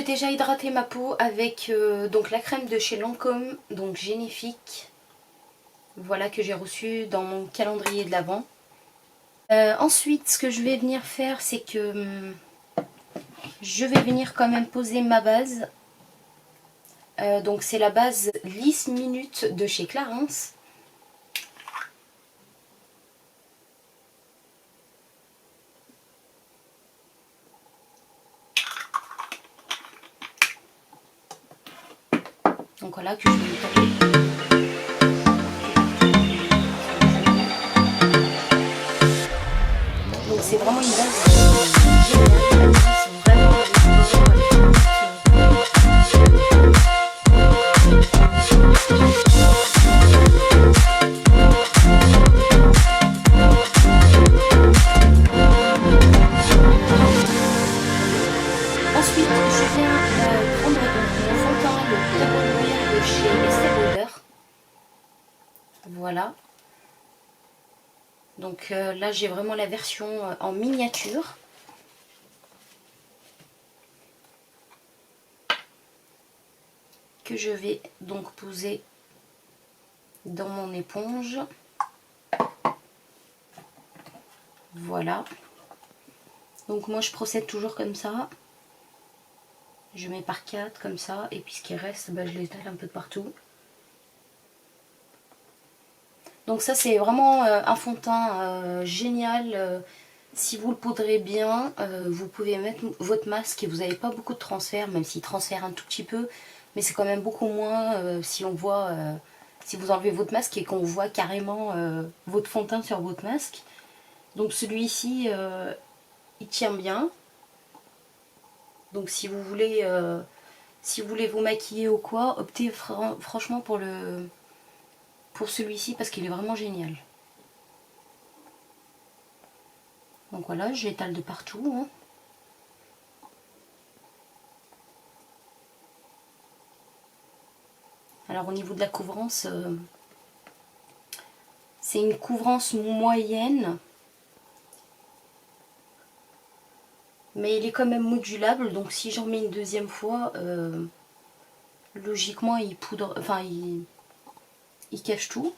vais déjà hydrater ma peau avec donc la crème de chez Lancôme, donc Génifique. Voilà, que j'ai reçu dans mon calendrier de l'Avent. Ensuite, ce que je vais venir faire, c'est que je vais venir quand même poser ma base. Donc c'est la base Lisse Minute de chez Clarins. Donc voilà, que je vais taper. Donc c'est vraiment une base géniale. Ils sont vraiment ensuite, je viens prendre mon fond de teint, le Double Wear de chez Estée Lauder. Voilà. Donc là, j'ai vraiment la version en miniature. Que je vais donc poser dans mon éponge. Voilà. Donc moi, je procède toujours comme ça. Je mets par 4 comme ça, et puis ce qui reste, bah, je l'étale un peu partout. Donc ça, c'est vraiment un fond de teint génial. Si vous le poudrez bien, vous pouvez mettre votre masque et vous n'avez pas beaucoup de transfert, même s'il transfère un tout petit peu, mais c'est quand même beaucoup moins si on voit, si vous enlevez votre masque et qu'on voit carrément votre fond de teint sur votre masque. Donc celui-ci, il tient bien. Donc si vous voulez vous maquiller ou quoi, optez franchement pour celui-ci parce qu'il est vraiment génial. Donc voilà, je l'étale de partout. Hein. Alors au niveau de la couvrance, c'est une couvrance moyenne. Mais il est quand même modulable, donc si j'en mets une deuxième fois, logiquement il poudre, enfin il cache tout.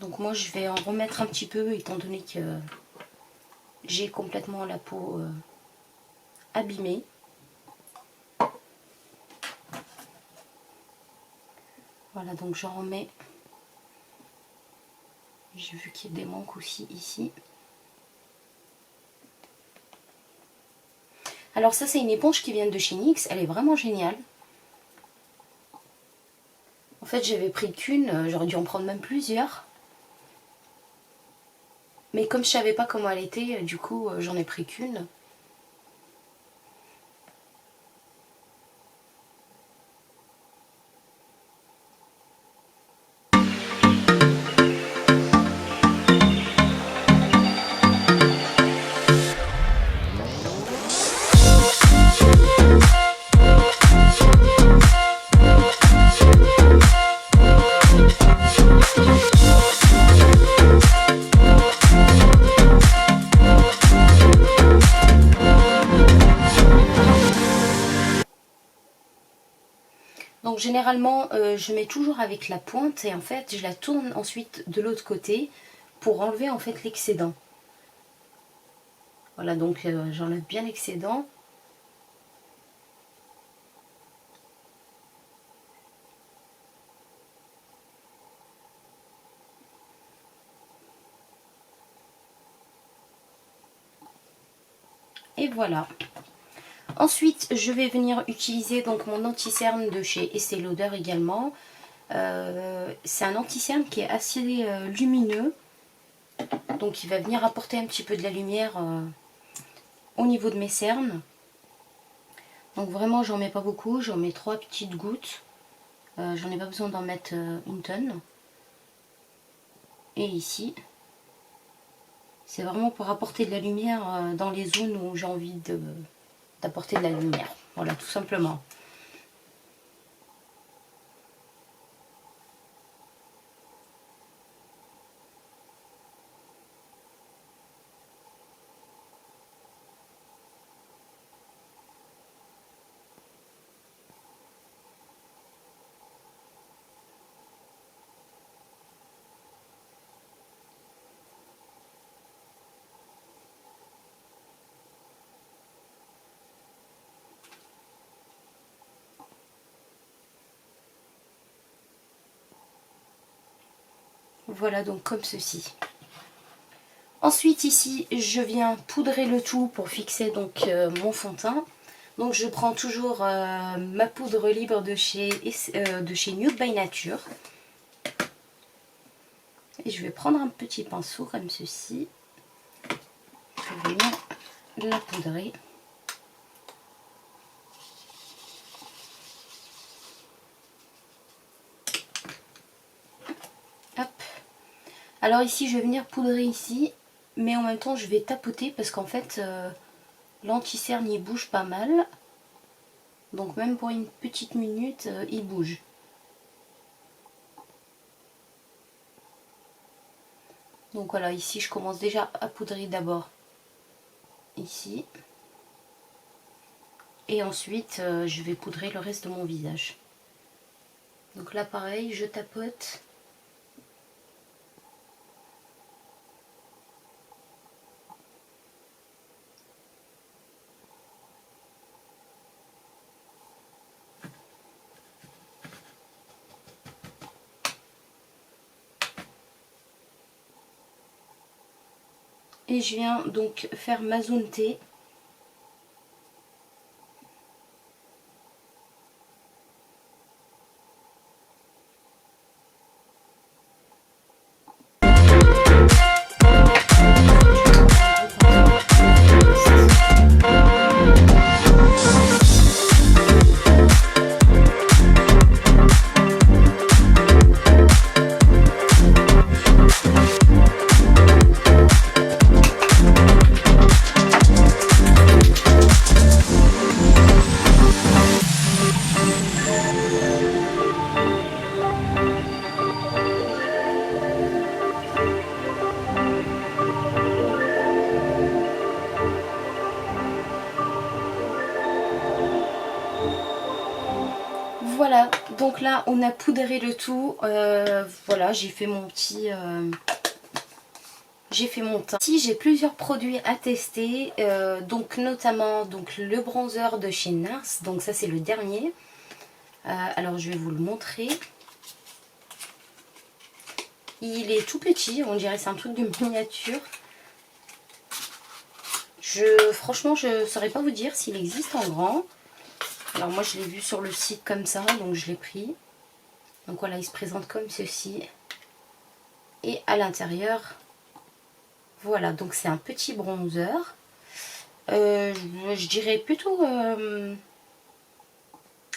Donc moi je vais en remettre un petit peu étant donné que j'ai complètement la peau abîmée. Voilà, donc j'en remets. J'ai vu qu'il y a des manques aussi ici. Alors ça, c'est une éponge qui vient de chez NYX, elle est vraiment géniale. En fait, j'avais pris qu'une, j'aurais dû en prendre même plusieurs. Mais comme je savais pas comment elle était, du coup, j'en ai pris qu'une. Donc généralement, je mets toujours avec la pointe et en fait, je la tourne ensuite de l'autre côté pour enlever en fait l'excédent. Voilà, donc j'enlève bien l'excédent. Et voilà. Ensuite, je vais venir utiliser donc mon anti-cerne de chez Estée Lauder également. C'est un anti-cerne qui est assez lumineux. Donc il va venir apporter un petit peu de la lumière au niveau de mes cernes. Donc vraiment, j'en mets pas beaucoup, j'en mets 3 petites gouttes. J'en ai pas besoin d'en mettre une tonne. Et ici, c'est vraiment pour apporter de la lumière dans les zones où j'ai envie d'apporter de la lumière. Voilà, tout simplement. Voilà, donc comme ceci. Ensuite ici, je viens poudrer le tout pour fixer donc mon fond de teint. Donc je prends toujours ma poudre libre de chez Nude by Nature. Et je vais prendre un petit pinceau comme ceci. Je vais venir la poudrer. Hop. Alors ici, je vais venir poudrer ici. Mais en même temps, je vais tapoter parce qu'en fait, l'anti-cerne, il bouge pas mal. Donc même pour une petite minute, il bouge. Donc voilà, ici, je commence déjà à poudrer d'abord ici. Et ensuite, je vais poudrer le reste de mon visage. Donc là, pareil, je tapote. Et je viens donc faire ma zone T. Voilà, donc là on a poudré le tout. Voilà, j'ai fait mon petit... j'ai fait mon teint. Ici j'ai plusieurs produits à tester, donc notamment donc, le bronzer de chez NARS, donc ça c'est le dernier. Alors je vais vous le montrer. Il est tout petit, on dirait c'est un truc de miniature. Franchement je ne saurais pas vous dire s'il existe en grand. Alors moi je l'ai vu sur le site comme ça, donc je l'ai pris. Donc voilà, il se présente comme ceci. Et à l'intérieur, voilà, donc c'est un petit bronzer. Je dirais plutôt...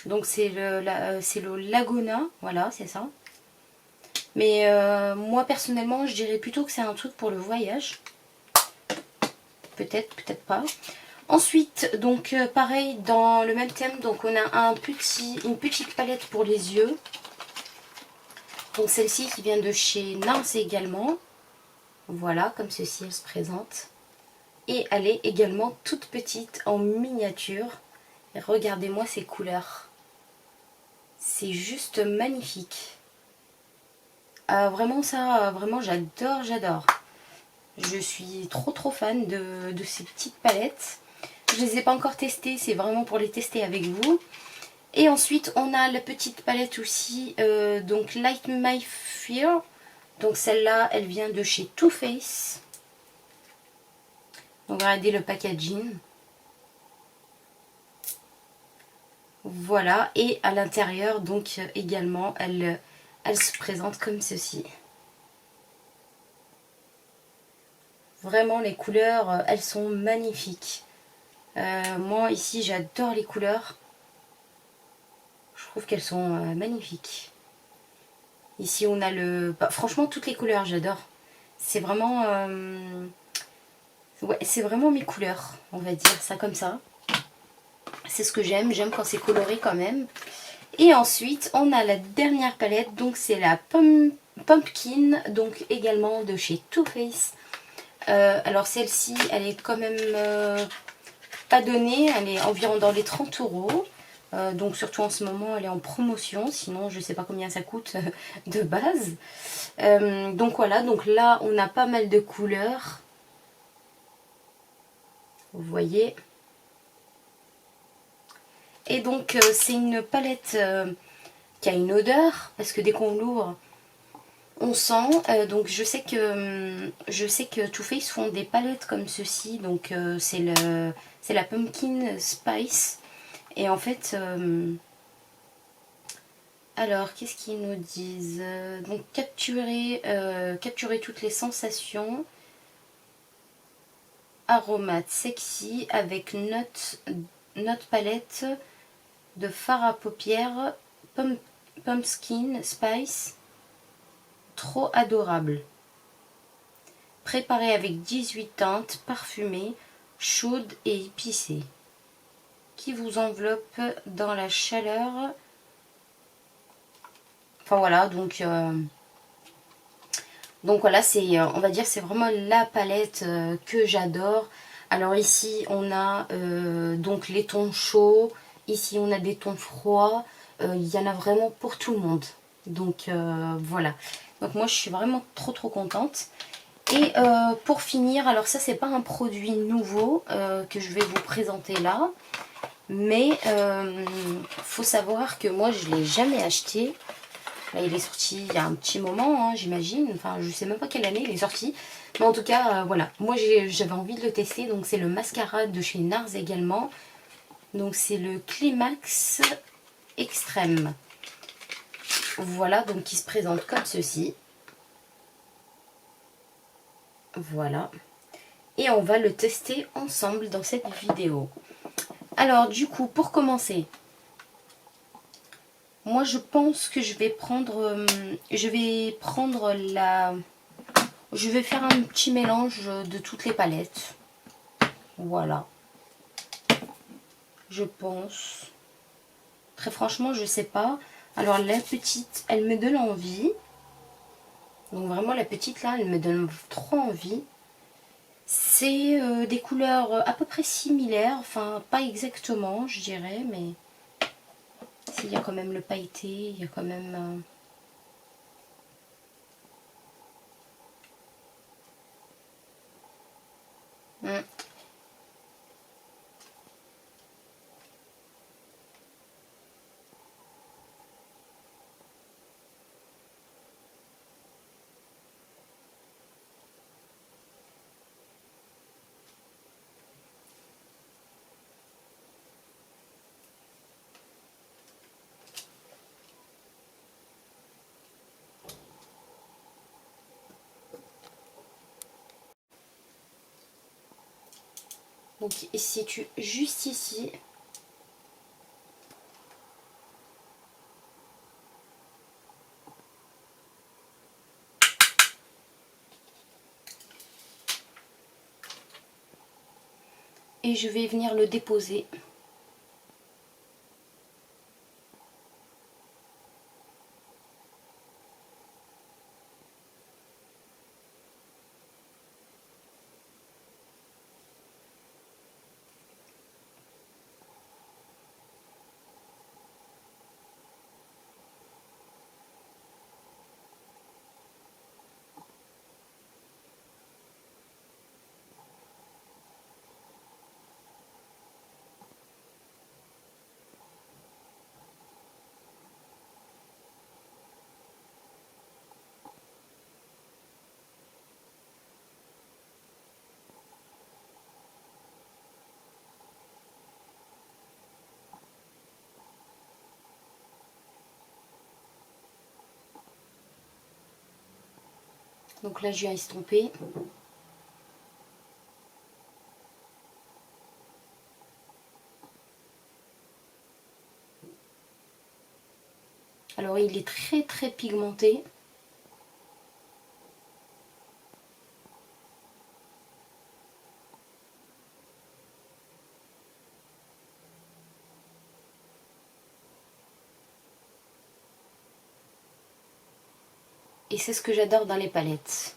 donc c'est le Laguna, voilà, c'est ça. Mais moi personnellement, je dirais plutôt que c'est un truc pour le voyage. Peut-être, peut-être pas. Ensuite, donc pareil, dans le même thème, donc on a une petite palette pour les yeux. Donc celle-ci qui vient de chez NARS également. Voilà, comme ceci elle se présente. Et elle est également toute petite en miniature. Et regardez-moi ces couleurs. C'est juste magnifique. Vraiment ça, vraiment j'adore, j'adore. Je suis trop fan de ces petites palettes. Je ne les ai pas encore testées, c'est vraiment pour les tester avec vous. Et ensuite on a la petite palette aussi, donc Light My Fear. Donc celle-là, elle vient de chez Too Faced. Donc regardez le packaging. Voilà, et à l'intérieur, donc également, elle se présente comme ceci. Vraiment, les couleurs, elles sont magnifiques. Moi, ici, j'adore les couleurs. Je trouve qu'elles sont magnifiques. Ici, on a le... Bah, franchement, toutes les couleurs, j'adore. C'est vraiment... ouais, c'est vraiment mes couleurs, on va dire ça comme ça. C'est ce que j'aime quand c'est coloré quand même. Et ensuite, on a la dernière palette, donc c'est la Pumpkin, donc également de chez Too Faced. Alors celle-ci, elle est quand même pas donnée, elle est environ dans les 30 €. Donc surtout en ce moment, elle est en promotion, sinon je sais pas combien ça coûte de base. Donc voilà, donc là, on a pas mal de couleurs. Vous voyez. Et donc c'est une palette qui a une odeur, parce que dès qu'on l'ouvre, On sent, donc je sais que Too Faced font des palettes comme ceci, donc c'est la Pumpkin Spice. Et en fait, alors qu'est-ce qu'ils nous disent? Donc capturer toutes les sensations, aromates sexy avec notes palette de fard à paupières, pumpkin spice, trop adorable. Préparé avec 18 teintes parfumées, chaudes et épicées, qui vous enveloppe dans la chaleur. Enfin voilà, donc voilà, c'est, on va dire, c'est vraiment la palette que j'adore. Alors ici, on a donc les tons chauds, ici on a des tons froids, il y en a vraiment pour tout le monde. Donc voilà, donc moi je suis vraiment trop contente. Et pour finir, alors ça c'est pas un produit nouveau que je vais vous présenter là, mais faut savoir que moi je l'ai jamais acheté. Là il est sorti il y a un petit moment, hein, j'imagine, enfin je sais même pas quelle année il est sorti, mais en tout cas voilà, moi j'avais envie de le tester. Donc c'est le mascara de chez NARS également, donc c'est le Climax Extrême. Voilà, donc qui se présente comme ceci. Voilà. Et on va le tester ensemble dans cette vidéo. Alors du coup, pour commencer, moi je pense que je vais prendre je vais faire un petit mélange de toutes les palettes. Voilà. Je pense. Très franchement, je sais pas. Alors la petite, elle me donne envie. Donc vraiment la petite là, elle me donne trop envie. C'est des couleurs à peu près similaires, enfin pas exactement je dirais, mais s'il y a quand même le pailleté, il y a quand même... Donc il se situe juste ici. Et je vais venir le déposer. Donc là je viens estomper. Alors il est très pigmenté. Et c'est ce que j'adore dans les palettes.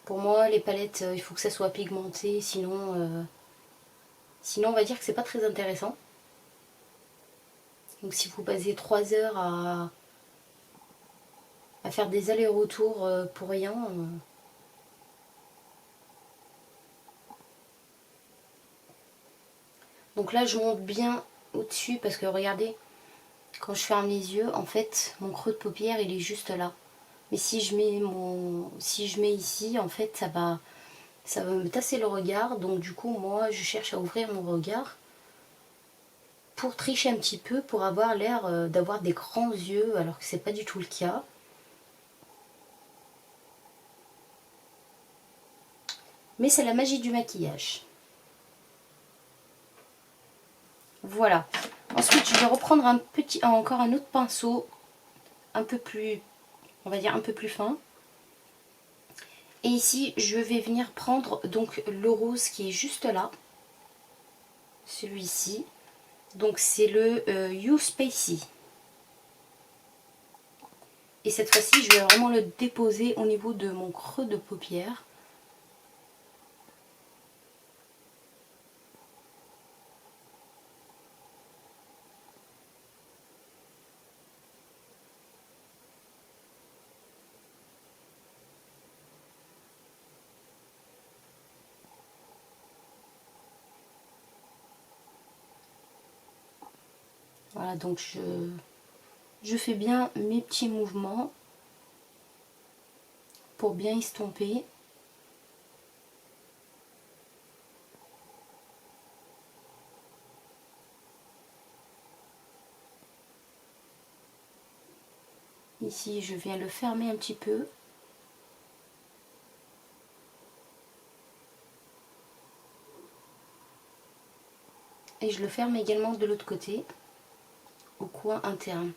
Pour moi, les palettes, il faut que ça soit pigmenté, sinon on va dire que c'est pas très intéressant. Donc si vous passez 3 heures à faire des allers-retours pour rien... Donc là, je monte bien au-dessus parce que regardez, quand je ferme les yeux, en fait, mon creux de paupière, il est juste là. Mais si je mets ici, en fait, ça va me tasser le regard. Donc du coup, moi, je cherche à ouvrir mon regard pour tricher un petit peu, pour avoir l'air d'avoir des grands yeux, alors que c'est pas du tout le cas. Mais c'est la magie du maquillage. Voilà. Ensuite, je vais reprendre encore un autre pinceau, un peu plus, on va dire un peu plus fin. Et ici, je vais venir prendre donc le rose qui est juste là. Celui-ci. Donc c'est le You Spacey. Et cette fois-ci, je vais vraiment le déposer au niveau de mon creux de paupière. Voilà, donc je fais bien mes petits mouvements pour bien estomper. Ici, je viens le fermer un petit peu. Et je le ferme également de l'autre côté, au coin interne.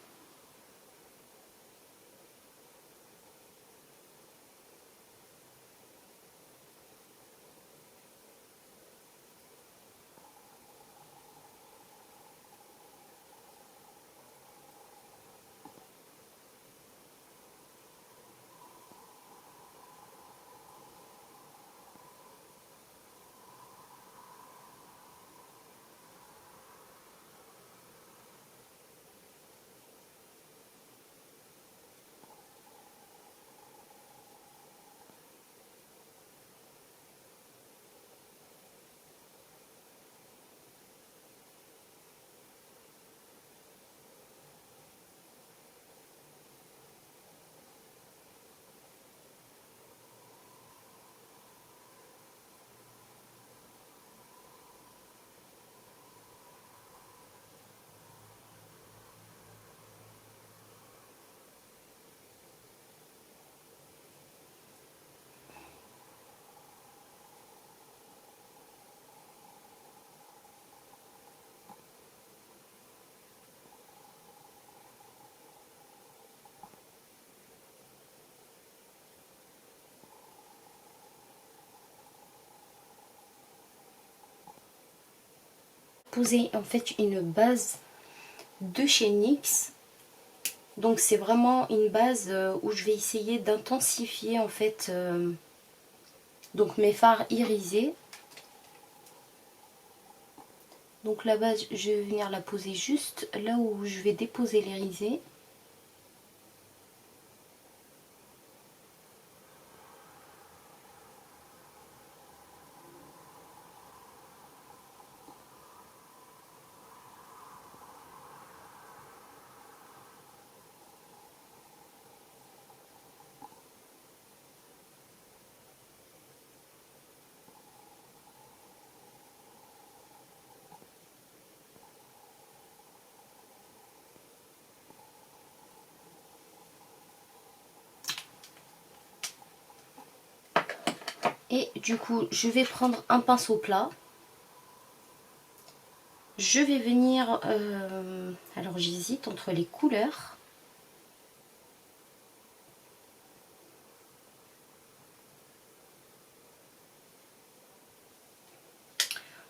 Poser en fait une base de chez NYX. Donc c'est vraiment une base où je vais essayer d'intensifier en fait donc mes fards irisés. Donc la base, je vais venir la poser juste là où je vais déposer l'irisé. Et du coup, je vais prendre un pinceau plat. Je vais venir... alors j'hésite entre les couleurs.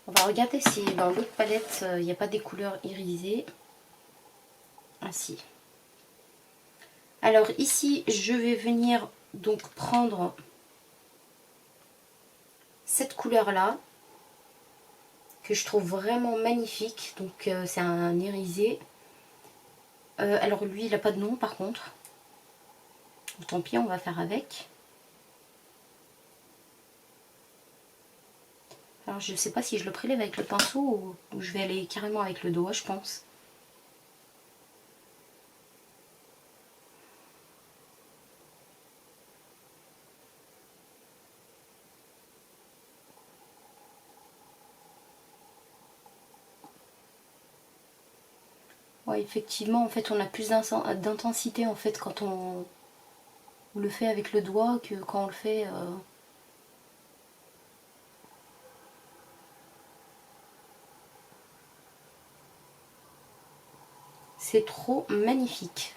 On va regarder si dans l'autre palette, il n'y a pas des couleurs irisées. Ah si. Alors ici, je vais venir donc prendre cette couleur-là, que je trouve vraiment magnifique. Donc c'est un irisé. Alors lui, il n'a pas de nom par contre. Tant pis, on va faire avec. Alors je ne sais pas si je le prélève avec le pinceau ou je vais aller carrément avec le doigt, je pense. Ouais, effectivement, en fait, on a plus d'intensité en fait quand on le fait avec le doigt que quand on le fait. C'est trop magnifique.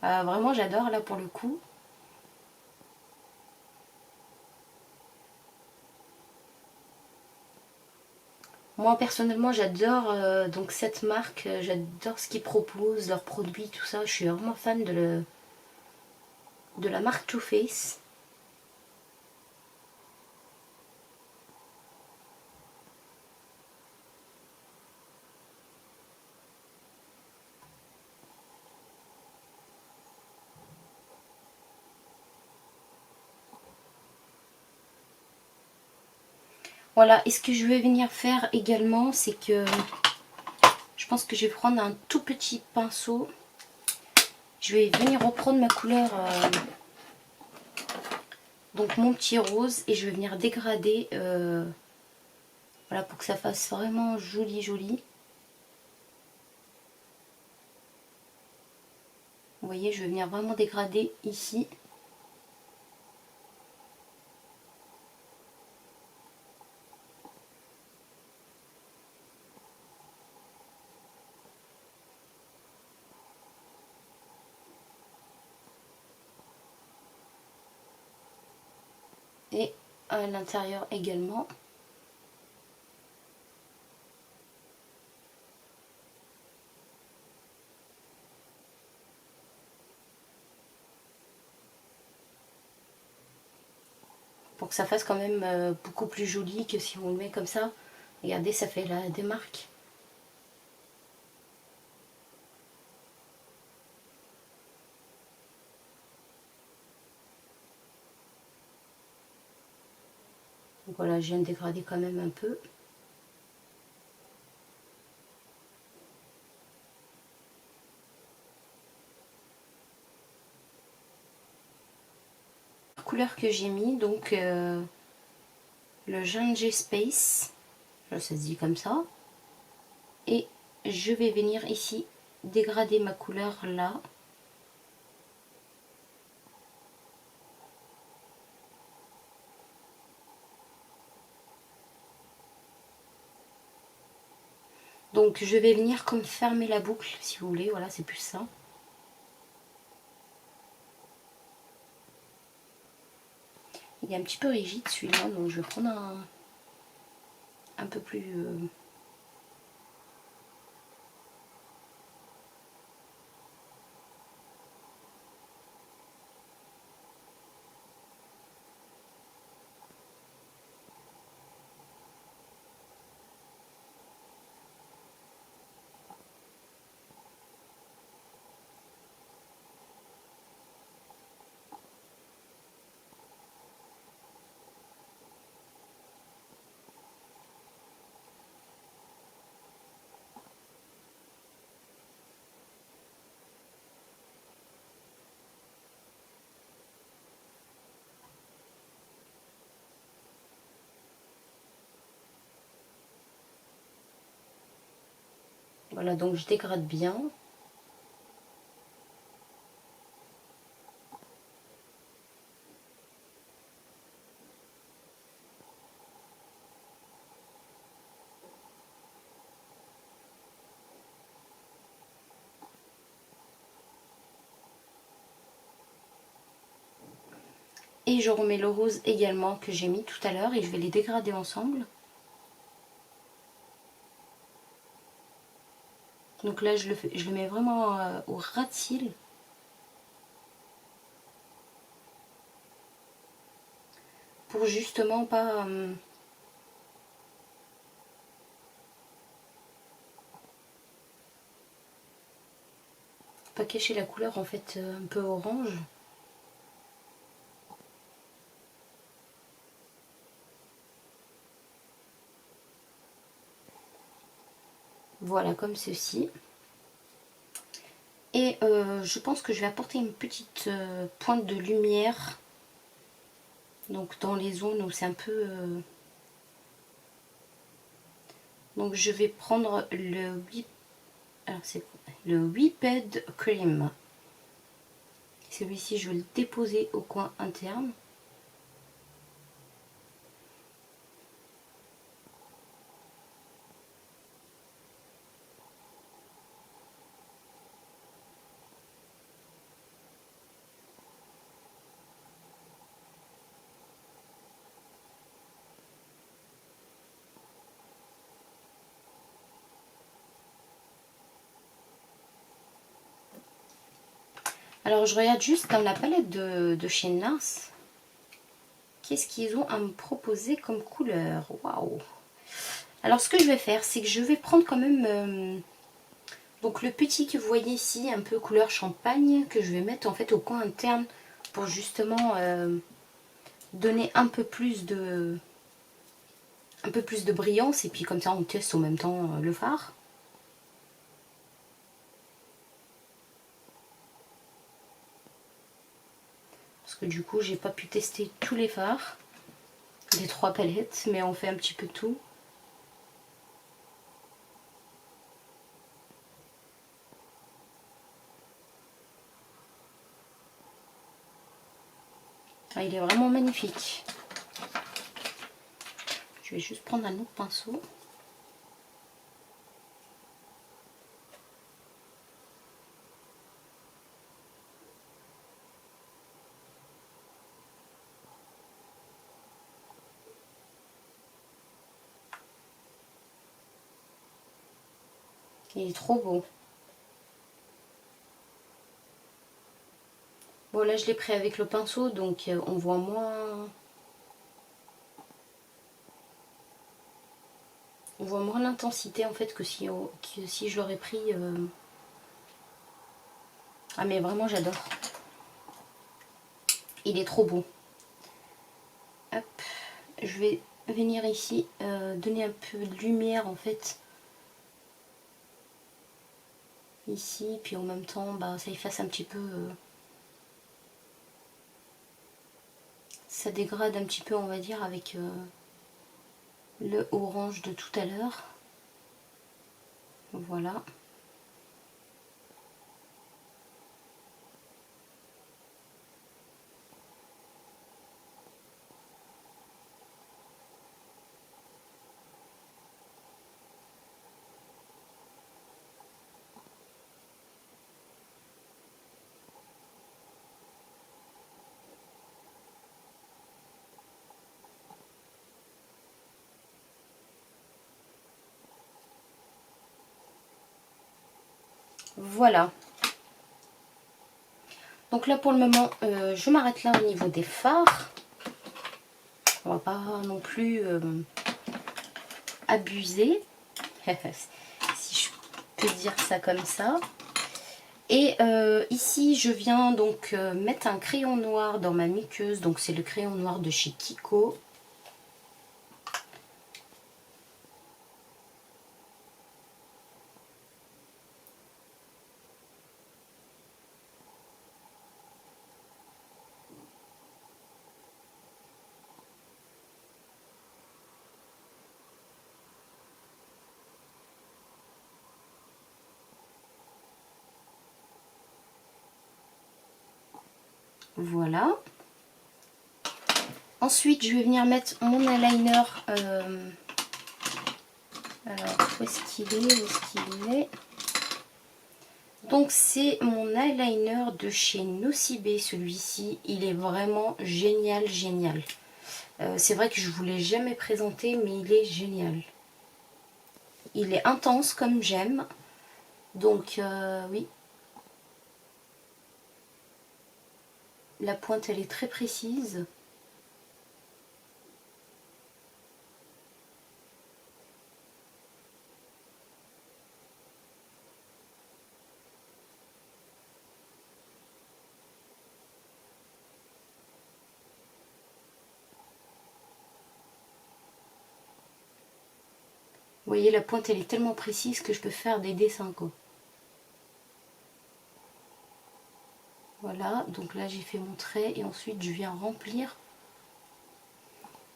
Vraiment, j'adore là pour le coup. Moi personnellement, j'adore donc cette marque. J'adore ce qu'ils proposent, leurs produits, tout ça. Je suis vraiment fan de la marque Too Faced. Voilà, et ce que je vais venir faire également, c'est que je pense que je vais prendre un tout petit pinceau. Je vais venir reprendre ma couleur, donc mon petit rose, et je vais venir dégrader, voilà, pour que ça fasse vraiment joli joli. Vous voyez, je vais venir vraiment dégrader ici. Et à l'intérieur également. Pour que ça fasse quand même beaucoup plus joli que si on le met comme ça. Regardez, ça fait la démarque. Donc voilà, je viens de dégrader quand même un peu. La couleur que j'ai mis, donc le Ginger Space, ça se dit comme ça. Et je vais venir ici dégrader ma couleur là. Donc je vais venir comme fermer la boucle si vous voulez, voilà, c'est plus ça. Il est un petit peu rigide celui-là, donc je vais prendre un peu plus... Voilà, donc je dégrade bien. Et je remets le rose également que j'ai mis tout à l'heure et je vais les dégrader ensemble. Donc là je le mets vraiment au ras de cils. Pour justement pas cacher la couleur en fait un peu orange. Voilà, comme ceci. Et je pense que je vais apporter une petite pointe de lumière. Donc dans les zones où c'est un peu... Donc je vais prendre le Alors c'est le Whipped Cream. Celui-ci, je vais le déposer au coin interne. Alors je regarde juste dans la palette de chez NARS. Qu'est-ce qu'ils ont à me proposer comme couleur? Waouh! Alors ce que je vais faire, c'est que je vais prendre quand même donc le petit que vous voyez ici, un peu couleur champagne, que je vais mettre en fait au coin interne pour justement donner un peu plus de brillance, et puis comme ça on teste en même temps le fard. Parce que du coup j'ai pas pu tester tous les fards des 3 palettes, mais on fait un petit peu tout. Ah, il est vraiment magnifique. Je vais juste prendre un autre pinceau. Il est trop beau. Bon là je l'ai pris avec le pinceau, donc on voit moins... On voit moins l'intensité en fait que si je l'aurais pris... Ah mais vraiment j'adore. Il est trop beau. Hop. Je vais venir ici donner un peu de lumière en fait. Ici, puis en même temps bah, ça efface un petit peu... ça dégrade un petit peu on va dire avec le orange de tout à l'heure. Voilà. Voilà. Donc là pour le moment, je m'arrête là au niveau des fards. On va pas non plus abuser, si je peux dire ça comme ça. Et ici, je viens donc mettre un crayon noir dans ma muqueuse. Donc c'est le crayon noir de chez Kiko. Voilà. Ensuite, je vais venir mettre mon eyeliner. Alors, où est-ce qu'il est? Où est-ce qu'il est? Donc, c'est mon eyeliner de chez Nocibé, celui-ci. Il est vraiment génial, génial. C'est vrai que je ne vous l'ai jamais présenté, mais il est génial. Il est intense comme j'aime. Donc, oui. La pointe, elle est très précise. Vous voyez, la pointe, elle est tellement précise que je peux faire des dessins, quoi. Voilà, donc là, j'ai fait mon trait et ensuite, je viens remplir.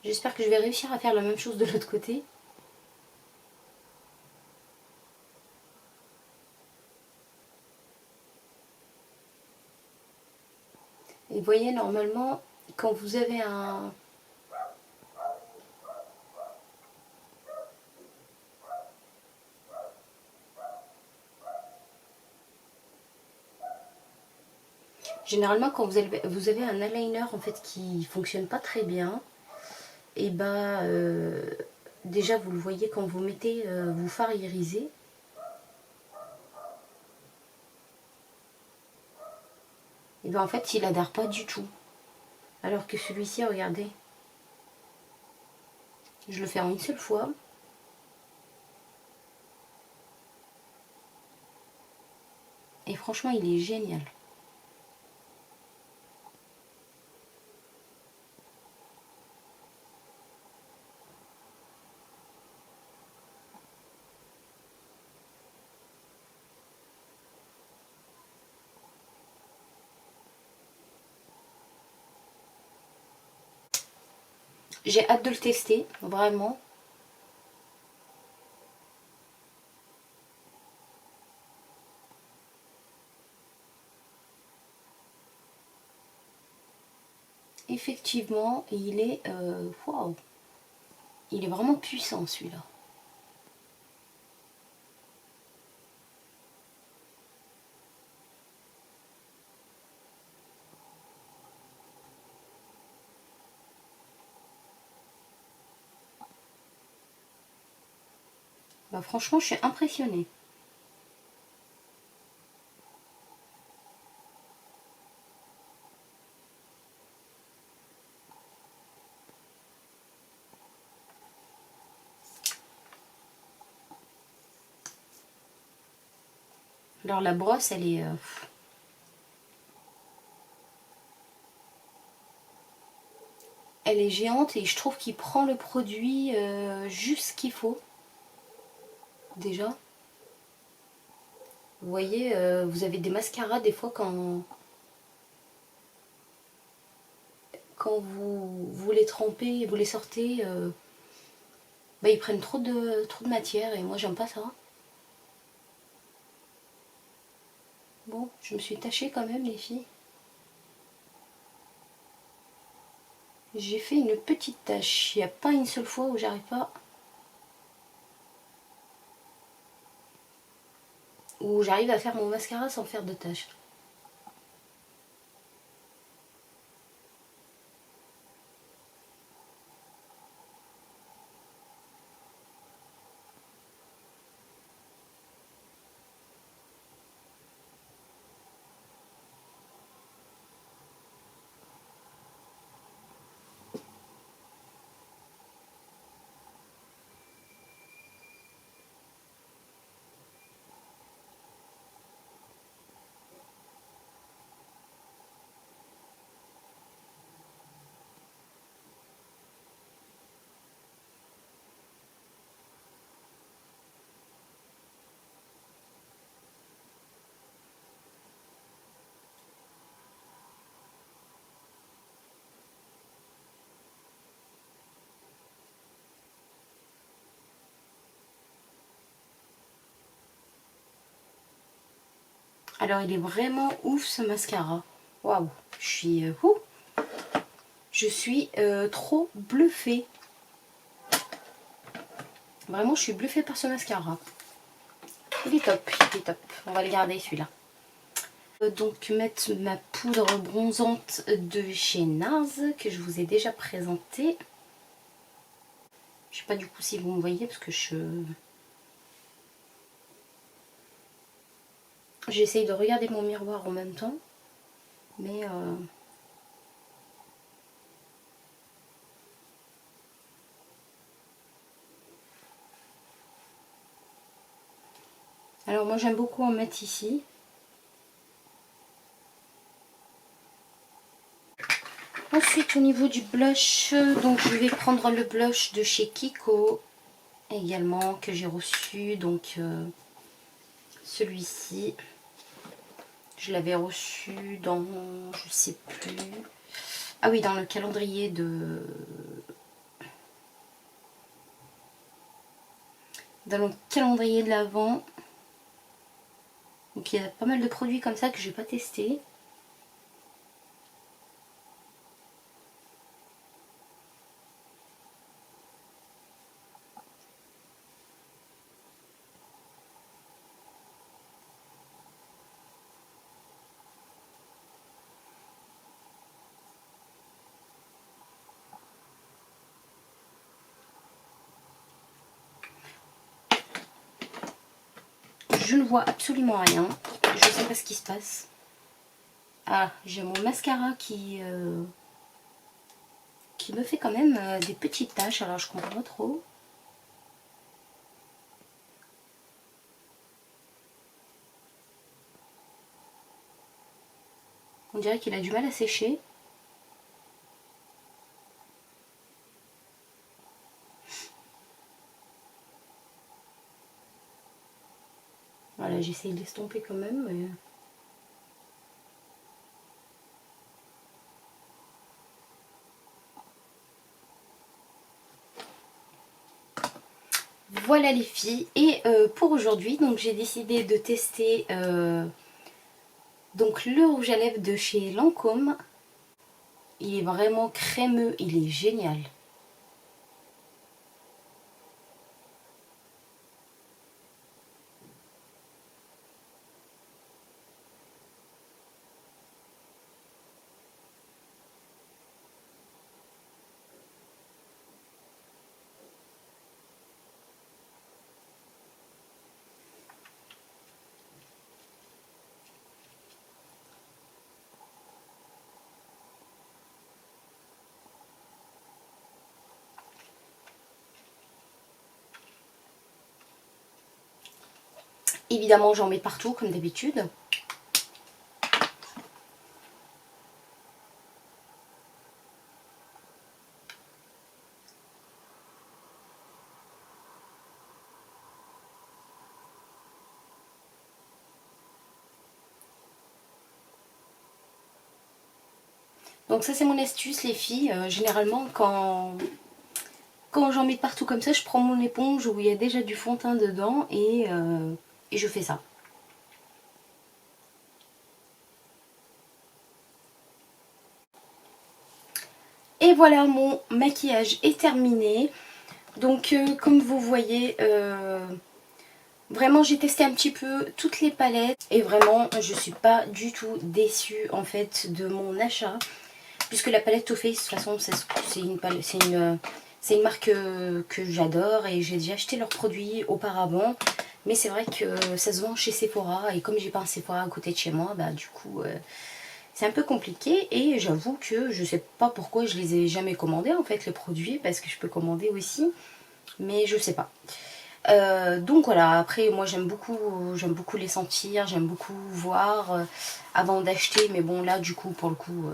J'espère que je vais réussir à faire la même chose de l'autre côté. Et vous voyez, normalement, quand vous avez un... Généralement, quand vous avez un eyeliner en fait qui fonctionne pas très bien, et bah déjà vous le voyez quand vous mettez vos fards irisés, et ben en fait il adhère pas du tout. Alors que celui-ci, regardez, je le fais en une seule fois. Et franchement, il est génial. J'ai hâte de le tester, vraiment. Effectivement, il est... waouh, il est vraiment puissant celui-là. Bah, franchement, je suis impressionnée. Alors la brosse, elle est... elle est géante et je trouve qu'il prend le produit juste ce qu'il faut. Déjà. Vous voyez, vous avez des mascaras des fois quand vous les trempez, vous les sortez, bah, ils prennent trop de matière et moi j'aime pas ça. Bon, je me suis tachée quand même les filles. J'ai fait une petite tache. Il n'y a pas une seule fois où j'arrive pas. Où j'arrive à faire mon mascara sans faire de tache. Alors il est vraiment ouf ce mascara. Waouh, je suis trop bluffée. Vraiment, je suis bluffée par ce mascara. Il est top, il est top. On va le garder celui-là. Donc mettre ma poudre bronzante de chez NARS que je vous ai déjà présentée. Je sais pas du coup si vous me voyez parce que j'essaye de regarder mon miroir en même temps. Mais alors moi j'aime beaucoup en mettre ici. Ensuite au niveau du blush, donc je vais prendre le blush de chez Kiko également que j'ai reçu, donc celui-ci. Je l'avais reçu dans, je sais plus, ah oui, dans le calendrier de, l'Avent. Donc il y a pas mal de produits comme ça que j'ai pas testé. je ne vois absolument rien. Je ne sais pas ce qui se passe. Ah, j'ai mon mascara qui me fait quand même des petites taches. Alors je comprends pas trop. On dirait qu'il a du mal à sécher. Voilà, j'essaie de l'estomper quand même. Mais... Voilà les filles. Et pour aujourd'hui, donc j'ai décidé de tester donc le rouge à lèvres de chez Lancôme. Il est vraiment crémeux, il est génial. Évidemment, j'en mets partout comme d'habitude. Donc ça c'est mon astuce les filles. Généralement quand j'en mets partout comme ça, je prends mon éponge où il y a déjà du fond de teint dedans et je fais ça. Et voilà, mon maquillage est terminé. Donc comme vous voyez, vraiment j'ai testé un petit peu toutes les palettes. Et vraiment je suis pas du tout déçue en fait de mon achat. Puisque la palette Too Faced, de toute façon c'est une marque que j'adore. Et j'ai déjà acheté leurs produits auparavant. Mais c'est vrai que ça se vend chez Sephora. Et comme j'ai pas un Sephora à côté de chez moi, bah du coup... c'est un peu compliqué et j'avoue que je sais pas pourquoi je les ai jamais commandés en fait les produits parce que je peux commander aussi mais je sais pas. Donc voilà, après moi j'aime beaucoup les sentir, j'aime beaucoup voir avant d'acheter mais bon là du coup pour le coup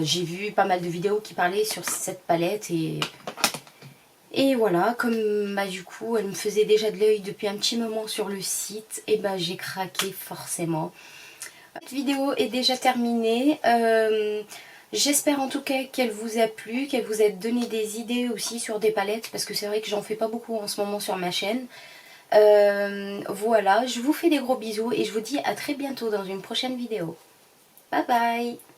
j'ai vu pas mal de vidéos qui parlaient sur cette palette et voilà, comme bah, du coup elle me faisait déjà de l'œil depuis un petit moment sur le site et bah j'ai craqué forcément. Cette vidéo est déjà terminée. J'espère en tout cas qu'elle vous a plu, qu'elle vous a donné des idées aussi sur des palettes parce que c'est vrai que j'en fais pas beaucoup en ce moment sur ma chaîne. Voilà, je vous fais des gros bisous et je vous dis à très bientôt dans une prochaine vidéo. Bye bye!